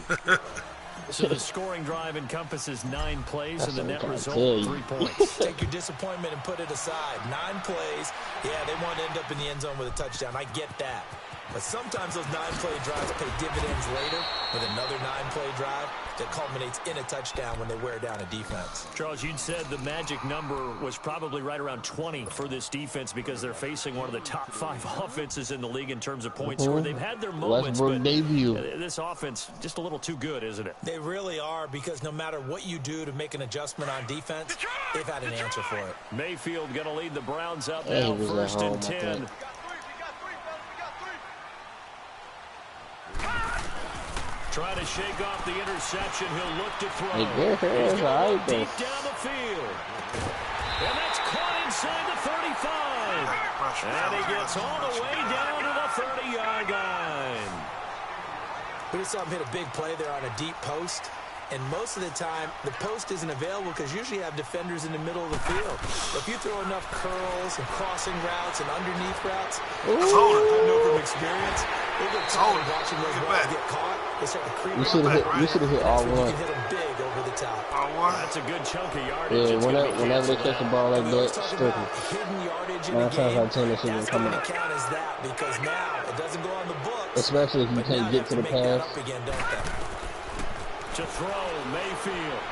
So the scoring drive encompasses 9 plays and the net result 3 points.
Take your disappointment and put it aside. 9 plays. Yeah, they want to end up in the end zone with a touchdown. I get that. But sometimes those 9-play drives pay dividends later with another 9-play drive that culminates in a touchdown when they wear down a defense.
Charles, you'd said the magic number was probably right around 20 for this defense because they're facing one of the top 5 offenses in the league in terms of points scored. They've had their moments, but this offense just a little too good, isn't it?
They really are, because no matter what you do to make an adjustment on defense, they've had an answer for it.
Mayfield going to lead the Browns up now, 1st and 10. Trying to shake off the interception. He'll look to throw.
Hey,
He's going to look deep down the field. And that's caught inside the 35. And he gets all the way down to the 30-yard line.
We just saw him hit a big play there on a deep post. And most of the time, the post isn't available because usually you have defenders in the middle of the field. If you throw enough curls and crossing routes and underneath routes, I know from experience, they get tired watching those balls get caught. They start to creep.
You should have hit all one.
You can hit them big over the top.
That's a good chunk of yardage.
Yeah, whenever they catch the ball like that, strictly.
Hidden yardage in
9
the
times
game,
out of 10, that shit
that's
will come
going to
out.
count as that because now it doesn't go on the books.
Especially if you
but
can't
now
get to
they
the
have make that
pass.
up again, don't they?
To throw, Mayfield.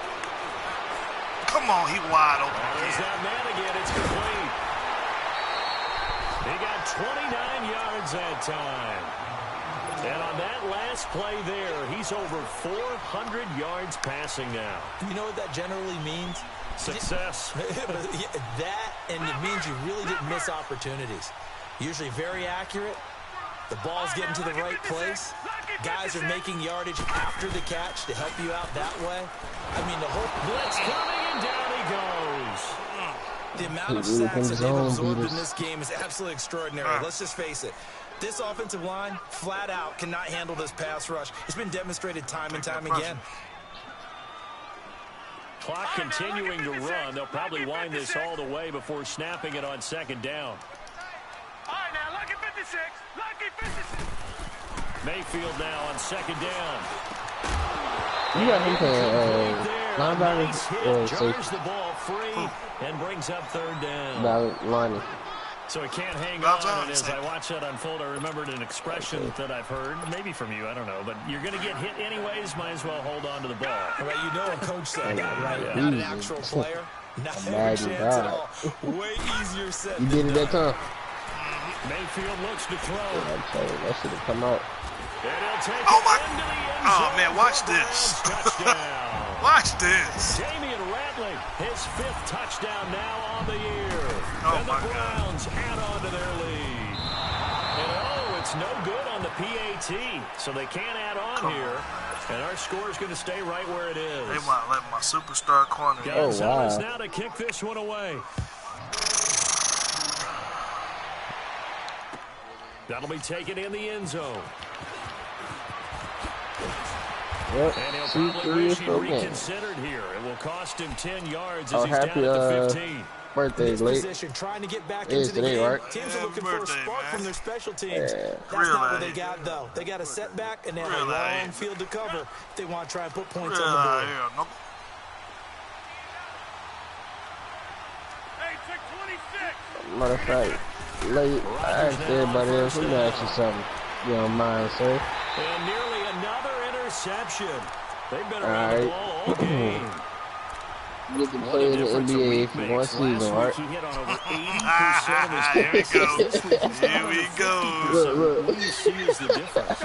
Come on, he wide open.
There's that man again. It's complete. He got 29 yards that time. And on that last play there, he's over 400 yards passing now.
You know what that generally means?
Success.
That, and it means you really didn't miss opportunities. Usually very accurate. The ball's getting to the right place. Guys are making yardage after the catch to help you out that way. I mean, the whole
blitz coming, and down he goes.
The amount of sacks that they've absorbed in this game is absolutely extraordinary. Let's just face it. This offensive line, flat out, cannot handle this pass rush. It's been demonstrated time and time again.
Clock continuing to run. They'll probably wind this all the way before snapping it on second down.
All right, now, lucky 56. Lucky 56.
Mayfield now on second down.
You got him playing linebacker or
Jars
safety?
the ball free and brings up third down.
Lineman.
So he can't hang on, and as I watch that unfold, I remembered an expression that I've heard, maybe from you, I don't know, but you're going to get hit anyways, might as well hold on to the ball.
Right, you know a coach said that, right?
Yeah.
Not an actual player. Not a chance at all. Way easier said
You did it that time.
Mayfield looks to throw.
Yeah, I told you, that should have come out.
And he'll take
Oh,
it
my.
into the end zone.
Oh, man, watch this.
Touchdown.
Watch this.
Damian Ratley, his 5th touchdown now on the year.
Oh,
and the
my God.
Browns add on to their lead. And it's no good on the PAT, so they can't add on here. And our score is going to stay right where it is.
They might let my superstar corner.
Gonzalez now to kick this one away. That'll be taken in the end zone.
Yep.
And he'll probably wish he'd reconsidered here. It will cost him 10 yards as he's down at the 15.
Birthday late.
Position, trying to get back into the
today,
game.
right?
Teams are looking for a spark from their special teams. That's
Really?
not what they got, though. They got a setback, and they have a long field to cover if they want to try and put points on the board.
Nope.
Hey, check 26.
Matter of fact, late. I asked everybody else, let me ask you something. You don't mind, sir?
And nearly another interception. They've been around the ball all game.
You get to play in the NBA for one season, right?
He hit on over 80% of his
Here we go. Here we go.
Look.
What do you see is the difference?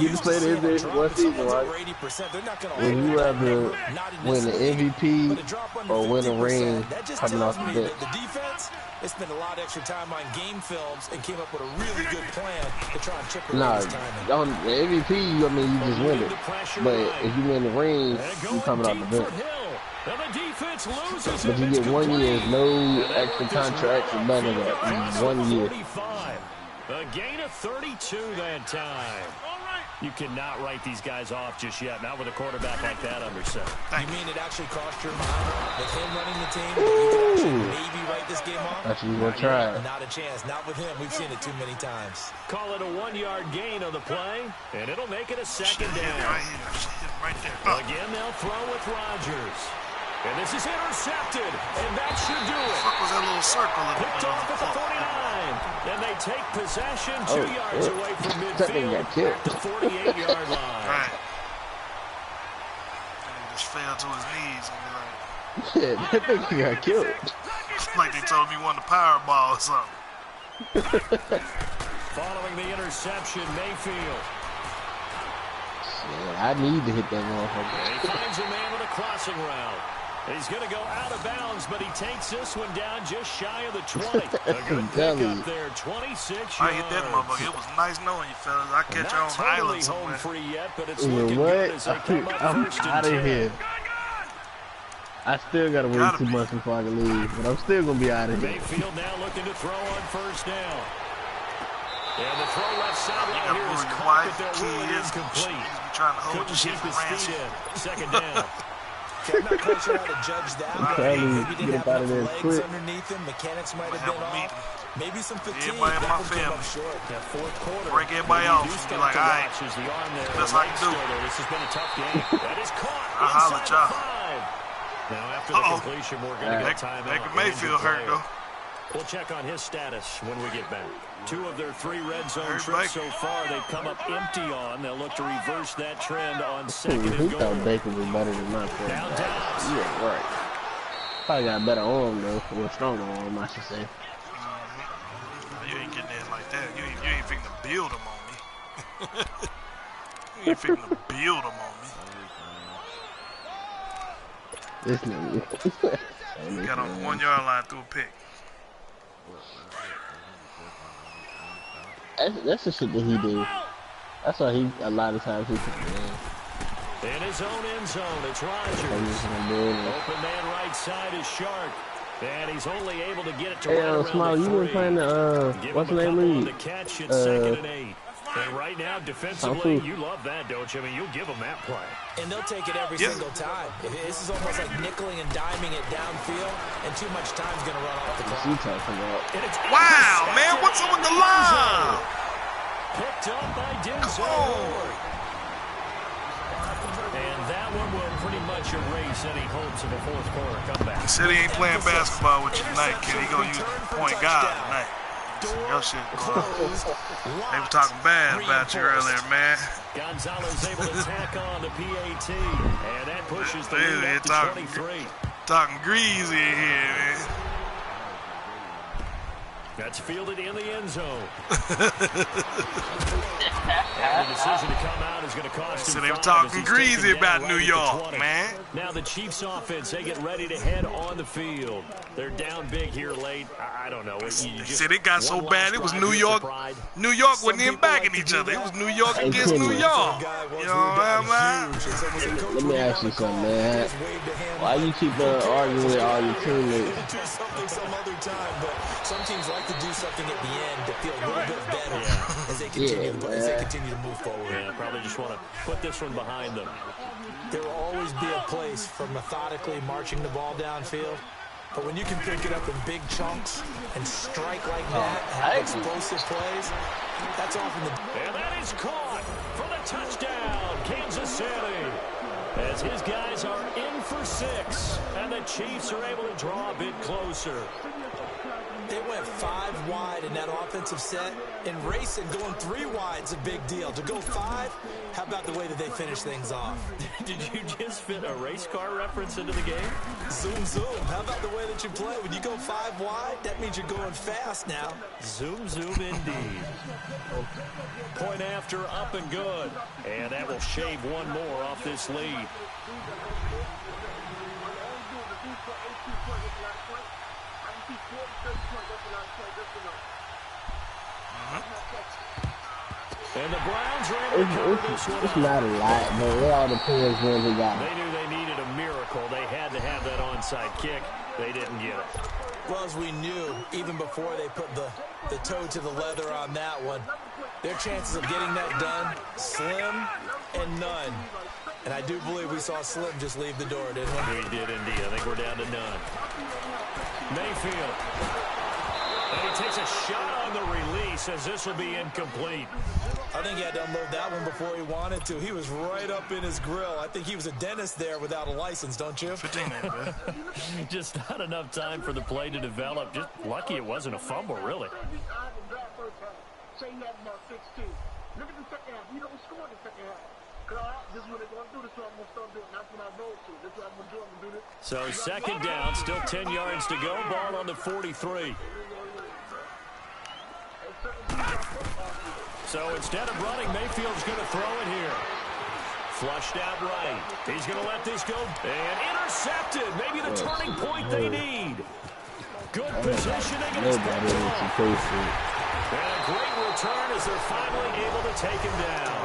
You get to play in the NBA for one season, right? Would you rather win the MVP or win a ring coming off the bench?
The defense, they spent a lot of extra time on game films and came up with a really good plan to try and chip away his timing.
On the MVP, I mean, you just win it. But if you win the ring, you coming off the bench. But you get 1 year, no extra contracts or none of that. 1 year.
A gain of 32 that time. You cannot write these guys off just yet. Not with a quarterback like that under center.
You mean it actually cost your mind with him running the team that you could actually maybe write this game off?
That's what you're going to try.
Not a chance. Not with him. We've seen it too many times.
Call it a 1 yard gain on the play, and it'll make it a second down.
Right here. Right there.
Again, they'll throw with Rodgers. And this is intercepted, and that should do it.
What was that little circle?
Picked off at the 49. And they take possession 2 yards away from midfield at the 48-yard line.
Right. And he just fell to his knees and be like,
Yeah, that thing got killed.
like they told me he won the Powerball or something.
Following the interception, Mayfield.
Yeah, I need to hit that motherfucker.
And he finds a man with a crossing route. He's going to go out of bounds, but he takes this one down just shy of the 20. A good pickup there, 26 yards.
I hit that motherfucker. It was nice knowing you, fellas. I catch you on the island somewhere.
Not totally home free yet, but it's looking good as they come up first and 10.
Here. I still got to wait 2 months before I can leave, but I'm still going to be out of here.
Mayfield now looking to throw on first down. And the throw left sideline here is caught, but their rule is complete. Couldn't keep his feet in. Second down.
I'm not quite sure how to judge that. Maybe didn't have enough legs underneath him. Mechanics might have been off. Maybe some fatigue.
Everybody in my family.
That fourth quarter.
Break everybody off. Be like, all right, that's how you do.
This has been a tough game. That is caught.
I'll holler at y'all.
Now after the completion, we're going to get a timeout.
Baker Mayfield hurt, though.
We'll check on his status when we get back. 2 of their 3 red zone trips so far, they've come up empty on. They'll look to reverse that trend on second and goal.
He thought Baker was better than my friend. Yeah, right. Probably got a better arm, though. Or a stronger arm, I should say.
You ain't getting in like that. You ain't finna to build them on me. You ain't finna to build them on me.
This nigga.
Got on the 1 yard line through a pick.
That's the shit that he do. That's why a lot of times he can
in his own end zone, it's Rodgers. Open man right side is Shark. And he's only able to get it to right around
Smile,
the 3.
You been playing the, what's the name league?
The catch at 2nd and 8. And right now, defensively, you love that, don't you? I mean, you'll give them that play.
And they'll take it every single time. This is almost like nickeling and diming it downfield, and too much time's going to run off the clock.
Wow, man, what's up with the line?
Picked up by Denzel. And that one will pretty much erase any hopes of a fourth quarter comeback.
He said he ain't playing basketball with you tonight, kid. He gonna use point guard tonight. Your shit. They were talking bad about you earlier, man.
Gonzalez able to tack on the PAT, and that pushes the lead up to 23.
Talking greasy in here, man.
That's fielded in the end zone. And the decision to come out is going to cost him.
So they were talking greasy about New York, man.
Now the Chiefs offense, they get ready to head on the field. They're down big here late. I don't know.
They said it got so bad, it was New York. New York wasn't even backing each other. It was New York against New York. You know what I'm saying?
Let me ask you something, man. Why you keep arguing with all your teammates?
Do something some other time, but some teams like to do something at the end to feel a little bit better as they continue to move forward.
Yeah, probably just want to put this one behind them.
There will always be a place for methodically marching the ball downfield, but when you can pick it up in big chunks and strike like that, have explosive plays, that's often the...
And that is caught for the touchdown, Kansas City. As his guys are in for 6, and the Chiefs are able to draw a bit closer.
They went 5 wide in that offensive set, and racing going 3 wide's a big deal. To go 5, how about the way that they finish things off?
Did you just fit a race car reference into the game?
Zoom, zoom. How about the way that you play? When you go 5 wide, that means you're going fast now.
Zoom, zoom indeed. Point after, up and good. And that will shave one more off this lead. And the Browns are able to cover this one.
It's not a lot, but it all depends when they got it.
They knew they needed a miracle. They had to have that onside kick. They didn't get it.
Well, as we knew, even before they put the toe to the leather on that one, their chances of getting that done, slim and none. And I do believe we saw Slim just leave the door, didn't we?
We did indeed. I think we're down to none. Mayfield. And he takes a shot on the release as this will be incomplete.
I think he had to unload that one before he wanted to. He was right up in his grill. I think he was a dentist there without a license, don't you?
15 minutes, man.
Just not enough time for the play to develop. Just lucky it wasn't a fumble, really. So second down, still 10 yards to go. Ball on the 43. So instead of running, Mayfield's going to throw it here. Flushed out right. He's going to let this go. And intercepted. Maybe the turning point they need. Good positioning.
Nobody is supposed to.
And a great return as they're finally able to take him down.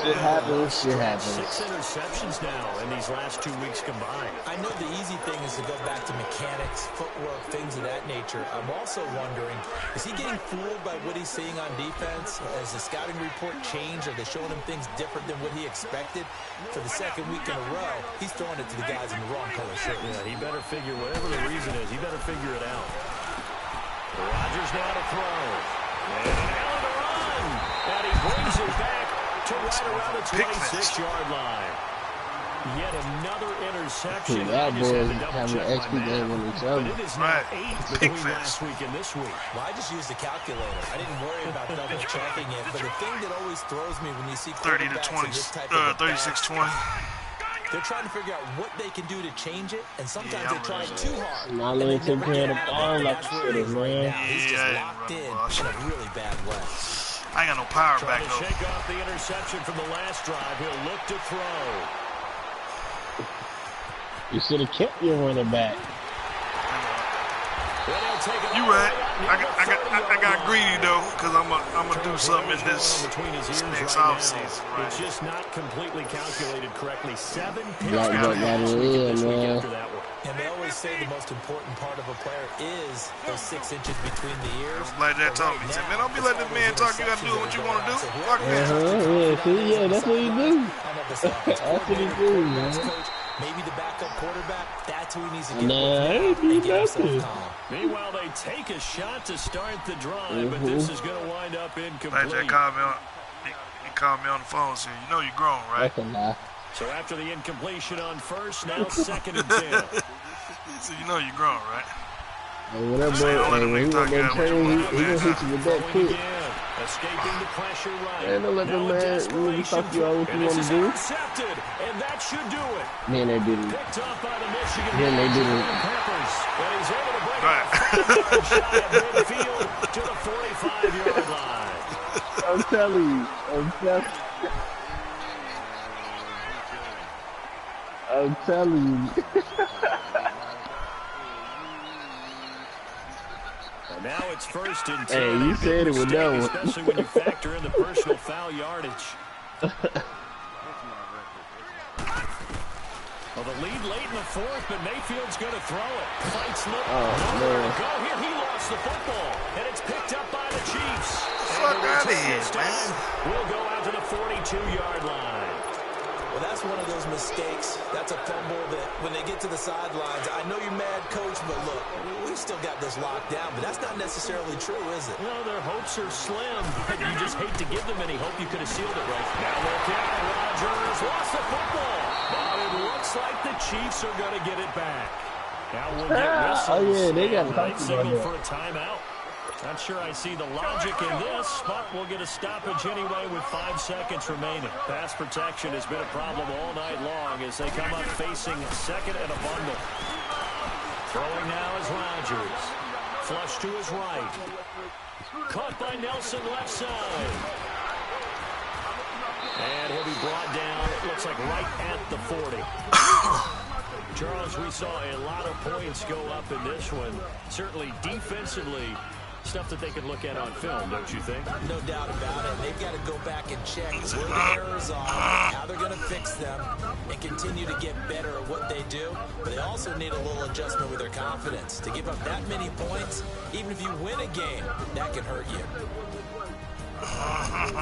Shit happens.
6 interceptions now in these last 2 weeks combined.
I know the easy thing is to go back to mechanics, footwork, things of that nature. I'm also wondering, is he getting fooled by what he's seeing on defense? Has the scouting report changed? Are they showing him things different than what he expected? For the second week in a row, he's throwing it to the guys in the wrong color shirt.
Yeah, he better figure, whatever the reason is, he better figure it out. Rodgers now to throw. And now to run. And he brings it back to right around the 26-yard line. Yet another interception.
That boy having an XP game on each other.
But it is now 8 between last week and this week.
Well, I just used the calculator. I didn't worry about double checking it. But the thing that always throws me when you see
30 to 20, 36-20.
They're trying to figure out what they can do to change it, and sometimes they're trying too hard.
Now they take care of the ball like shit, man.
He's just locked in a really bad way.
I ain't got no power back
Trying to shake off the interception from the last drive. He'll look to throw.
You should have kept your running back.
You right. I got greedy though, because I'm gonna do something in this next offseason. Right.
It's just not completely calculated correctly. 7 picks
Got
this week
man.
after that one.
And they always say the most important part of a player is those 6 inches between the ears.
Like that told me. He said, man, don't be letting this man talk. You gotta do what you want to do. Fuck that.
Yeah, that's what he do. That's what he do, man.
Maybe the backup quarterback, that's who he needs to get
Nah, nothing.
Meanwhile, they take a shot to start the drive, but this is going to wind up incomplete.
He called me on the phone and said, you know you're grown, right?
That's a lie.
So after the incompletion on first, now 2nd and 10.
He said, you know you're grown, right?
Hey, when that boy, when he went that train, he gonna hit you with that quick.
Escaping the pressure right.
Man, don't let them man really talk you all what you want to do.
Intercepted, and that should do it.
Man, they didn't.
Picked off by the Michigan
Then they didn't.
Peppers, and he's able to break a 5-yard shot at midfield to the 45-yard line.
I'm telling you. I'm telling you.
Now it's 1st and 10.
Hey, you said it with that one.
Especially when you factor in the personal foul yardage. Well, the lead late in the 4th, but Mayfield's going to throw it. Fights look.
Man.
Go here. He lost the football, and it's picked up by the Chiefs.
Fuck out of here, man.
We'll go out to the 42-yard line.
Well, that's one of those mistakes. That's a fumble that when they get to the sidelines, I know you're mad, coach, but look, we've still got this locked down, but that's not necessarily true, is it?
No, their hopes are slim. You just hate to give them any hope. You could have sealed it right. Now look out. Rodgers lost the football, but it looks like the Chiefs are going to get it back. Now we'll get whistles.
Oh, yeah, they got to talk
signal
about
for a timeout. Not sure I see the logic in this, but we'll get a stoppage anyway with 5 seconds remaining. Pass protection has been a problem all night long as they come up facing 2nd and a bundle. Throwing now is Rodgers. Flush to his right. Caught by Nelson left side. And he'll be brought down, it looks like right at the 40. Charles, we saw a lot of points go up in this one. Certainly defensively, stuff that they can look at on film, don't you think?
No doubt about it. They've got to go back and check where the errors are, how they're going to fix them, and continue to get better at what they do. But they also need a little adjustment with their confidence. To give up that many points, even if you win a game, that can hurt you.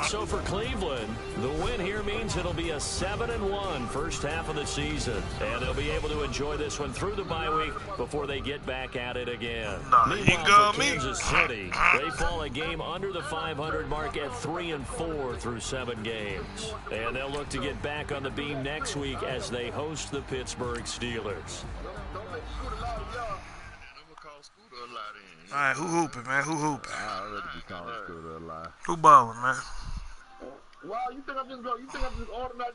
So for Cleveland, the win here means it'll be a 7-1 first half of the season. And they'll be able to enjoy this one through the bye week before they get back at it again. Meanwhile, for Kansas City, they fall a game under the 500 mark at 3-4 through 7 games. And they'll look to get back on the beam next week as they host the Pittsburgh Steelers.
All right, who hooping, man? Who hooping?
I already be calling Scooter a lie.
Who balling, man?
Wow, you think I'm just automatically